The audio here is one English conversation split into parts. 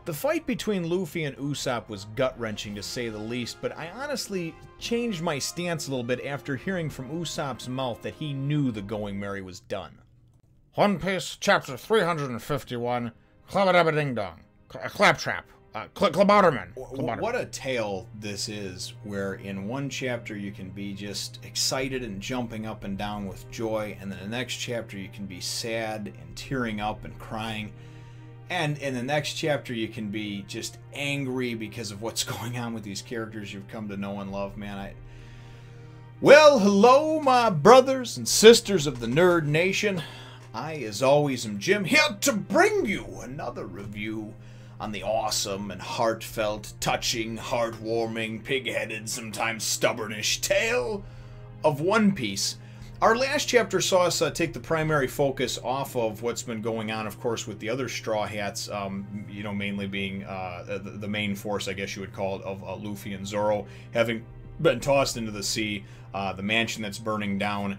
The fight between Luffy and Usopp was gut-wrenching to say the least, but I honestly changed my stance a little bit after hearing from Usopp's mouth that he knew the Going Merry was done. One Piece, chapter 351, Clabautermann, Claptrap, Klabautermann. What a tale this is, where in one chapter you can be just excited and jumping up and down with joy, and then the next chapter you can be sad and tearing up and crying. And in the next chapter, you can be just angry because of what's going on with these characters you've come to know and love, man. Well, hello, my brothers and sisters of the Nerd Nation. I, as always, am Jim, here to bring you another review on the awesome and heartfelt, touching, heartwarming, pig-headed, sometimes stubbornish tale of One Piece. Our last chapter saw us take the primary focus off of what's been going on, of course, with the other Straw Hats, you know, mainly being the main force, I guess you would call it, of Luffy and Zoro having been tossed into the sea, the mansion that's burning down,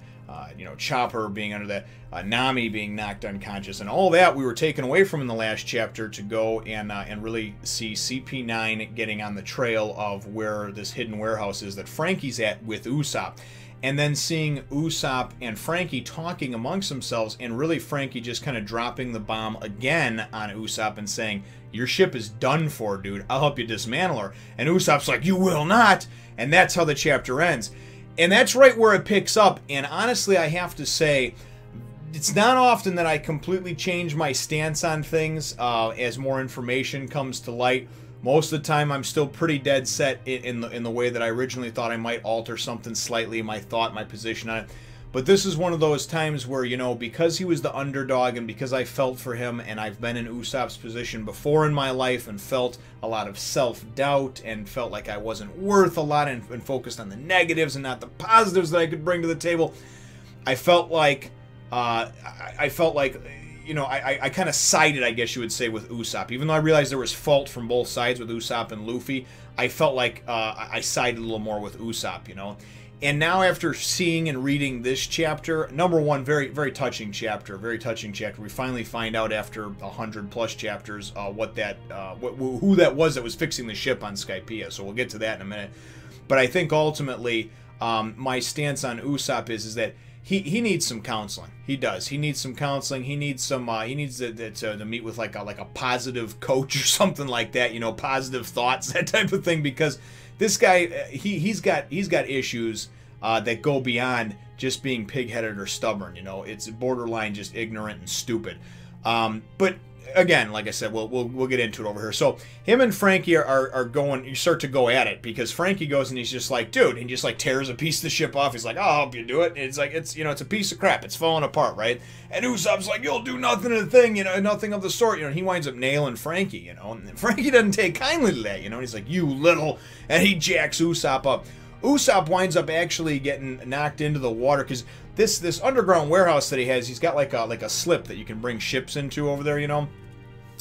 you know, Chopper being under that, Nami being knocked unconscious, and all that we were taken away from in the last chapter to go and really see CP9 getting on the trail of where this hidden warehouse is that Franky's at with Usopp. And then seeing Usopp and Franky talking amongst themselves, and really Franky just kind of dropping the bomb again on Usopp and saying, your ship is done for, dude. I'll help you dismantle her. And Usopp's like, you will not. And that's how the chapter ends. And that's right where it picks up. And honestly, I have to say, it's not often that I completely change my stance on things as more information comes to light. Most of the time, I'm still pretty dead set in the way that I originally thought I might alter something slightly, my thought, my position on it. But this is one of those times where, you know, because he was the underdog and because I felt for him, and I've been in Usopp's position before in my life and felt a lot of self-doubt and felt like I wasn't worth a lot and focused on the negatives and not the positives that I could bring to the table, I felt like, you know, I kind of sided, I guess you would say, with Usopp. Even though I realized there was fault from both sides with Usopp and Luffy, I felt like I sided a little more with Usopp, you know. And now after seeing and reading this chapter, number one, very, very touching chapter, very touching chapter. We finally find out after 100+ chapters what that, who that was fixing the ship on Skypiea. So we'll get to that in a minute. But I think ultimately my stance on Usopp is that he needs some counseling. He does. He needs some counseling. He needs some. He needs to meet with like a positive coach or something like that. You know, positive thoughts, that type of thing. Because this guy, he's got issues that go beyond just being pig-headed or stubborn. You know, it's borderline just ignorant and stupid. But again, like I said, we'll get into it over here. So him and Franky are going. You start to go at it because Franky goes and he's just like, dude, and he just like tears a piece of the ship off. He's like, I'll help you do it. And it's like, it's, you know, it's a piece of crap. It's falling apart, right? And Usopp's like, you'll do nothing of the thing, you know, nothing of the sort. You know, and he winds up nailing Franky, you know, and Franky doesn't take kindly to that, you know. And he's like, you little, and he jacks Usopp up. Usopp winds up actually getting knocked into the water because this underground warehouse that he has, he's got like a slip that you can bring ships into over there, you know,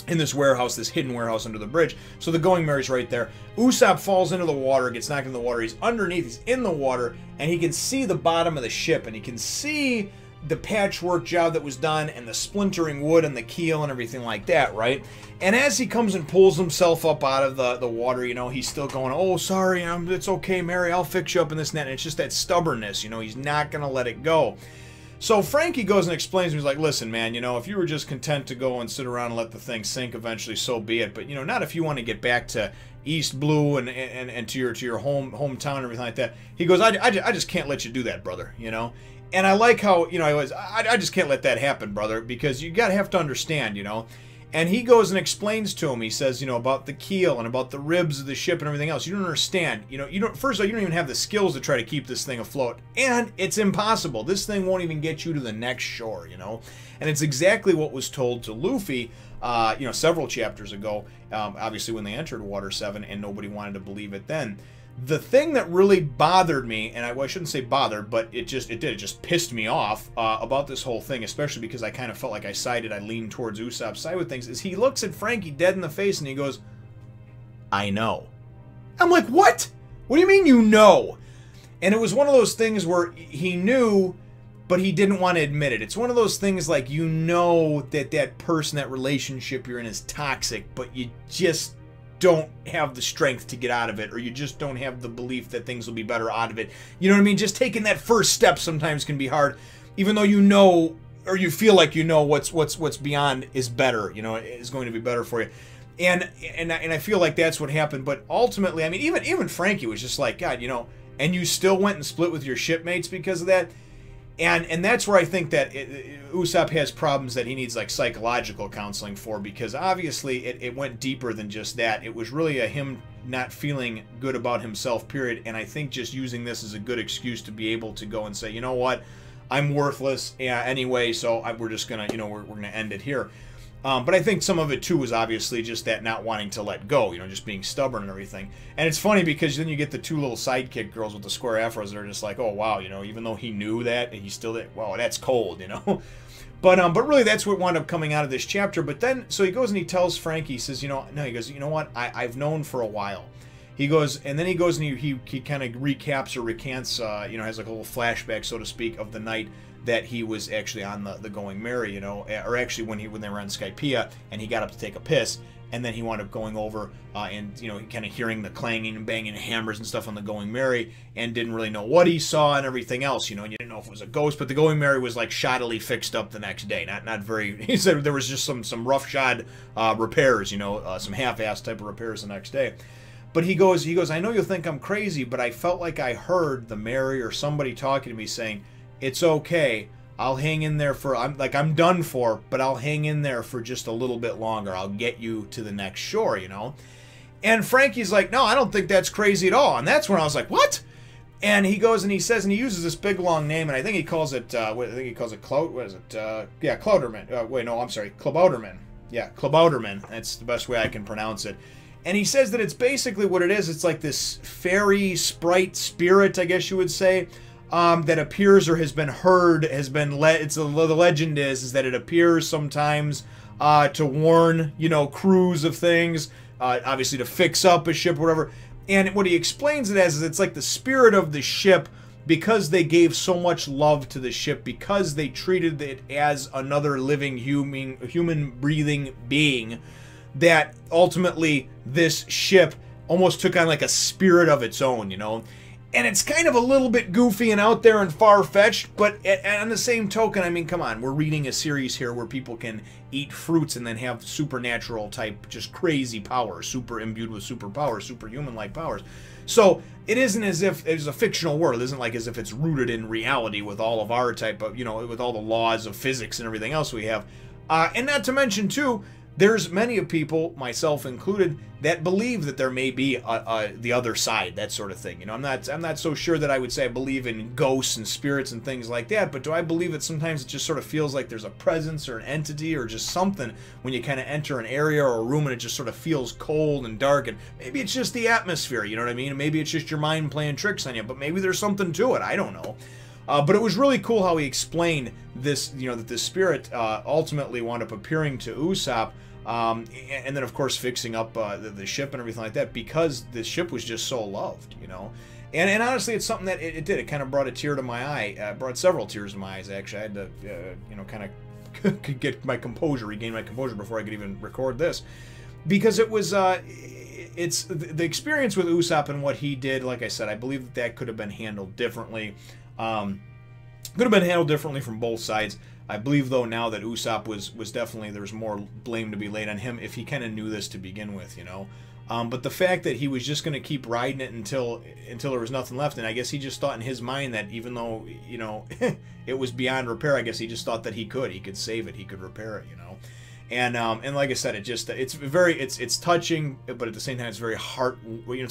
in this warehouse, this hidden warehouse under the bridge. So the Going Merry's right there. Usopp falls into the water, gets knocked into the water. He's underneath, he's in the water, and he can see the bottom of the ship, and he can see the patchwork job that was done and the splintering wood and the keel and everything like that, right? And as he comes and pulls himself up out of the water, you know, he's still going, oh, sorry, it's okay, Mary, I'll fix you up in this and that. And it's just that stubbornness, you know, he's not going to let it go. So Franky goes and explains to him, he's like, listen, man, you know, if you were just content to go and sit around and let the thing sink eventually, so be it. But, you know, not if you want to get back to East Blue and to your hometown and everything like that. He goes, I just can't let you do that, brother, you know. And I like how, you know, I just can't let that happen, brother, because you have to understand, you know. And he goes and explains to him, he says, you know, about the keel and about the ribs of the ship and everything else. You don't understand, you know, first of all, you don't even have the skills to try to keep this thing afloat. And it's impossible. This thing won't even get you to the next shore, you know. And it's exactly what was told to Luffy, you know, several chapters ago, obviously when they entered Water 7, and nobody wanted to believe it then. The thing that really bothered me, and I shouldn't say bothered, but it just pissed me off about this whole thing, especially because I kind of felt like I leaned towards Usopp's side with things, is he looks at Franky dead in the face and he goes, I know. I'm like, what? What do you mean you know? And it was one of those things where he knew but he didn't want to admit it. It's one of those things like, you know that that person, that relationship you're in is toxic, but you just don't have the strength to get out of it, or you just don't have the belief that things will be better out of it. You know what I mean? Just taking that first step sometimes can be hard, even though you know, or you feel like you know what's beyond is better, you know, is going to be better for you. And I feel like that's what happened. But ultimately, I mean, even Franky was just like, God, you know, and you still went and split with your shipmates because of that. And that's where I think that Usopp has problems that he needs like psychological counseling for, because obviously it went deeper than just that. It was really him not feeling good about himself, period. And I think just using this as a good excuse to be able to go and say, you know what, I'm worthless anyway, so we're just gonna, you know, we're gonna end it here. But I think some of it too was obviously just that not wanting to let go, you know, just being stubborn and everything. And it's funny because then you get the two little sidekick girls with the square afros that are just like, oh wow, you know, even though he knew that, he still did. Wow, that's cold, you know. But really that's what wound up coming out of this chapter. But then so he goes and he tells Franky, he says, you know, no, he goes, you know what, I've known for a while. He goes, and then he goes and he kind of recaps or recants, you know, has like a little flashback, so to speak, of the night that he was actually on the Going Merry, you know, or actually when they were on Skypiea, and he got up to take a piss, and then he wound up going over and, you know, kind of hearing the clanging and banging hammers and stuff on the Going Merry, and didn't really know what he saw and everything else, you know, and you didn't know if it was a ghost, but the Going Merry was like shoddily fixed up the next day, not very. He said there was just some roughshod repairs, you know, some half-assed type of repairs the next day. But he goes, I know you'll think I'm crazy, but I felt like I heard the Mary or somebody talking to me saying, it's okay, I'll hang in there for, I'm done for, but I'll hang in there for just a little bit longer. I'll get you to the next shore, you know? And Franky's like, no, I don't think that's crazy at all. And that's when I was like, what? And he goes and he says, and he uses this big long name, and I think he calls it, Klautermann. Wait, no, I'm sorry, Klabautermann. Yeah, Klabautermann. That's the best way I can pronounce it. And he says that it's basically what it is. It's like this fairy sprite spirit, I guess you would say, that appears or has been heard, the legend is that it appears sometimes to warn, you know, crews of things, obviously to fix up a ship or whatever. And what he explains it as is it's like the spirit of the ship, because they gave so much love to the ship, because they treated it as another living human breathing being, that ultimately this ship almost took on like a spirit of its own, you know? And it's kind of a little bit goofy and out there and far-fetched, but on the same token, I mean, come on, we're reading a series here where people can eat fruits and then have supernatural type, just crazy powers, super imbued with superpowers, superhuman-like powers. So it isn't as if it's a fictional world. It isn't like as if it's rooted in reality with all of our type of, you know, with all the laws of physics and everything else we have. And not to mention, too, there's many of people, myself included, that believe that there may be the other side, that sort of thing. You know, I'm not so sure that I would say I believe in ghosts and spirits and things like that, but do I believe that sometimes it just sort of feels like there's a presence or an entity or just something when you kind of enter an area or a room and it just sort of feels cold and dark, and maybe it's just the atmosphere, you know what I mean? And maybe it's just your mind playing tricks on you, but maybe there's something to it, I don't know. But it was really cool how he explained this, you know, that this spirit ultimately wound up appearing to Usopp, and then of course fixing up the ship and everything like that, because the ship was just so loved, you know. And honestly, it's something that it did. It kind of brought a tear to my eye. Brought several tears to my eyes, actually. I had to, you know, kind of get my composure, regain my composure before I could even record this, because it was it's the experience with Usopp and what he did. Like I said, I believe that could have been handled differently. Could have been handled differently from both sides. I believe, though, now that Usopp was definitely, there's more blame to be laid on him if he kind of knew this to begin with, you know. But the fact that he was just going to keep riding it until there was nothing left, and I guess he just thought in his mind that even though, you know, it was beyond repair, I guess he just thought that he could save it, he could repair it, you know. And like I said, it's touching, but at the same time it's very it's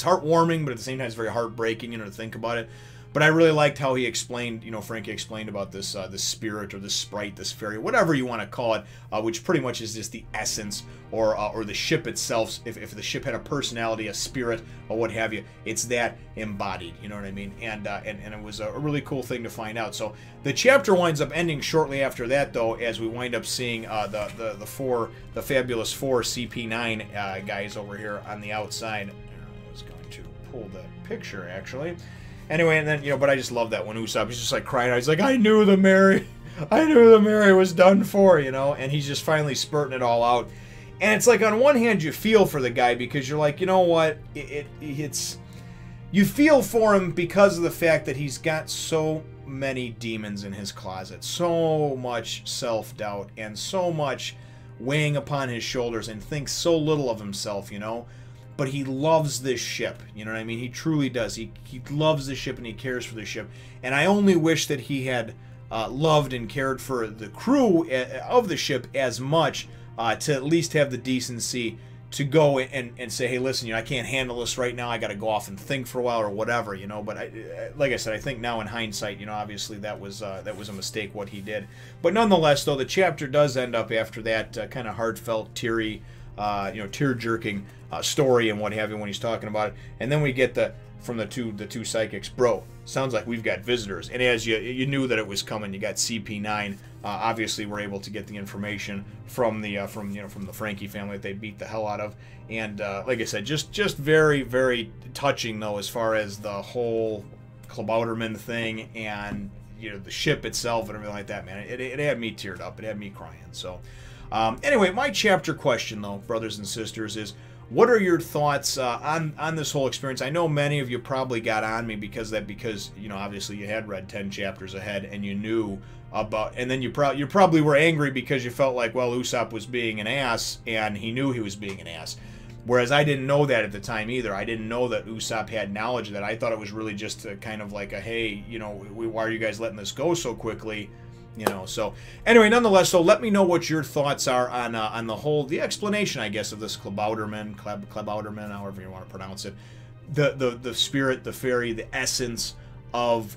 heartwarming, but at the same time it's very heartbreaking, you know, to think about it. But I really liked how he explained, you know, Franky explained about this this spirit or this sprite, this fairy, whatever you want to call it, which pretty much is just the essence or the ship itself. If the ship had a personality, a spirit, or what have you, it's that embodied. You know what I mean? And it was a really cool thing to find out. So the chapter winds up ending shortly after that, though, as we wind up seeing the fabulous four CP9 guys over here on the outside. I was going to pull the picture actually. Anyway, and then, you know, but I just love that when Usopp, he's just like crying out. He's like, I knew the Mary was done for, you know, and he's just finally spurting it all out. And it's like, on one hand, you feel for the guy because you're like, you know what, it's, you feel for him because of the fact that he's got so many demons in his closet, so much self-doubt, and so much weighing upon his shoulders, and thinks so little of himself, you know. But he loves this ship, you know what I mean? He truly does. He loves the ship and he cares for the ship. And I only wish that he had loved and cared for the crew of the ship as much, to at least have the decency to go and say, hey, listen, you know, I can't handle this right now. I got to go off and think for a while or whatever, you know. But like I said, I think now in hindsight, you know, obviously that was a mistake what he did. But nonetheless, though, the chapter does end up after that kind of heartfelt, teary, you know, tear-jerking story and what have you when he's talking about it. And then we get from the two psychics, bro, sounds like we've got visitors. And as you knew that it was coming, you got CP9. Obviously, we're able to get the information from the Franky family that they beat the hell out of. And like I said, just very, very touching though, as far as the whole Klabautermann thing and, you know, the ship itself and everything like that, man. It had me teared up. It had me crying. So anyway, my chapter question though, brothers and sisters, is what are your thoughts on this whole experience? I know many of you probably got on me because you know, obviously you had read 10 chapters ahead and you knew about, and then you probably were angry because you felt like, well, Usopp was being an ass and he knew he was being an ass. Whereas I didn't know that at the time either. I didn't know that Usopp had knowledge of that. I thought it was really just a kind of like a, hey, you know, why are you guys letting this go so quickly? You know, so anyway, nonetheless, so let me know what your thoughts are on the explanation, I guess, of this Klabautermann, however you want to pronounce it, the spirit, the fairy, the essence of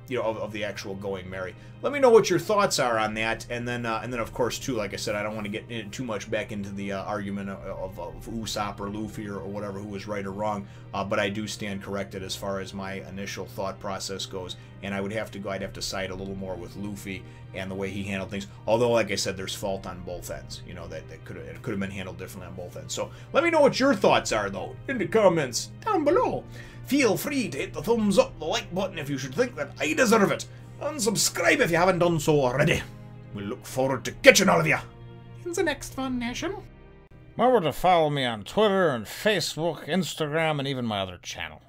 you know, of the actual Going Merry. Let me know what your thoughts are on that, and then of course too, like I said, I don't want to get too much back into the argument of Usopp or Luffy or whatever, who was right or wrong, but I do stand corrected as far as my initial thought process goes, and I'd have to side a little more with Luffy and the way he handled things. Although, like I said, there's fault on both ends. You know, that it could have been handled differently on both ends. So let me know what your thoughts are though in the comments down below. Feel free to hit the thumbs up, the like button if you should think that I deserve it. And subscribe if you haven't done so already. We look forward to catching all of you in the next Fun Nation. Remember to follow me on Twitter and Facebook, Instagram, and even my other channel.